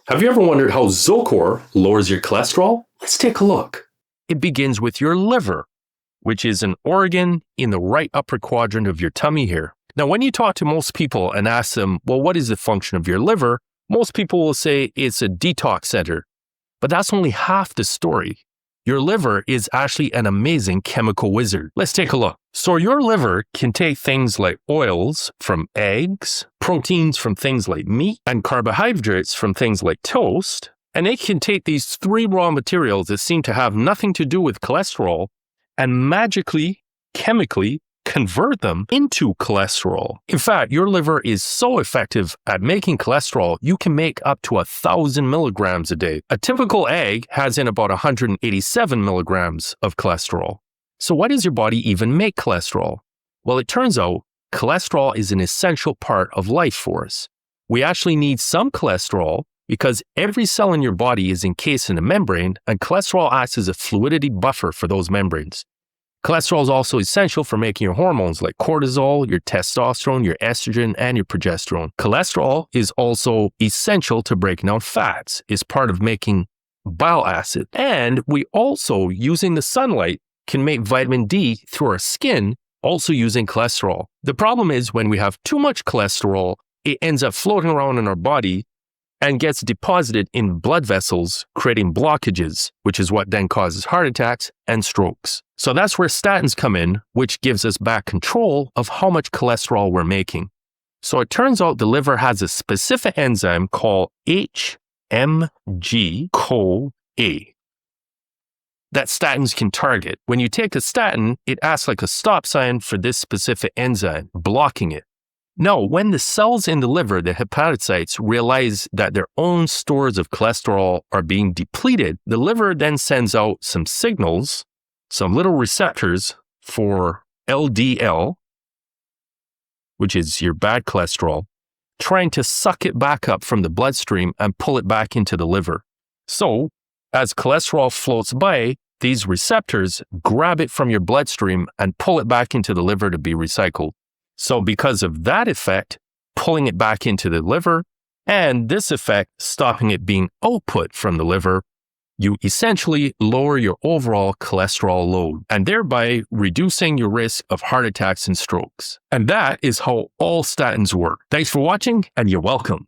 Have you ever wondered how Zocor lowers your cholesterol? Let's take a look. It begins with your liver, which is an organ in the right upper quadrant of your tummy here. Now, when you talk to most people and ask them, well, what is the function of your liver? Most people will say it's a detox center, but that's only half the story. Your liver is actually an amazing chemical wizard. Let's take a look. So your liver can take things like oils from eggs, proteins from things like meat, and carbohydrates from things like toast. And it can take these three raw materials that seem to have nothing to do with cholesterol and magically, chemically convert them into cholesterol. In fact, your liver is so effective at making cholesterol, you can make up to 1,000 milligrams a day. A typical egg has in about 187 milligrams of cholesterol. So why does your body even make cholesterol? Well, it turns out cholesterol is an essential part of life for us. We actually need some cholesterol because every cell in your body is encased in a membrane, and cholesterol acts as a fluidity buffer for those membranes. Cholesterol is also essential for making your hormones like cortisol, your testosterone, your estrogen, and your progesterone. Cholesterol is also essential to break down fats. It's part of making bile acid. And we also, using the sunlight, can make vitamin D through our skin, also using cholesterol. The problem is when we have too much cholesterol, it ends up floating around in our body and gets deposited in blood vessels, creating blockages, which is what then causes heart attacks and strokes. So that's where statins come in, which gives us back control of how much cholesterol we're making. So it turns out the liver has a specific enzyme called HMG-CoA that statins can target. When you take a statin, it acts like a stop sign for this specific enzyme, blocking it. Now, when the cells in the liver, the hepatocytes, realize that their own stores of cholesterol are being depleted, the liver then sends out some signals, some little receptors for LDL, which is your bad cholesterol, trying to suck it back up from the bloodstream and pull it back into the liver. So, as cholesterol floats by, these receptors grab it from your bloodstream and pull it back into the liver to be recycled. So because of that effect, pulling it back into the liver, and this effect stopping it being output from the liver, you essentially lower your overall cholesterol load and thereby reducing your risk of heart attacks and strokes. And that is how all statins work. Thanks for watching, and you're welcome.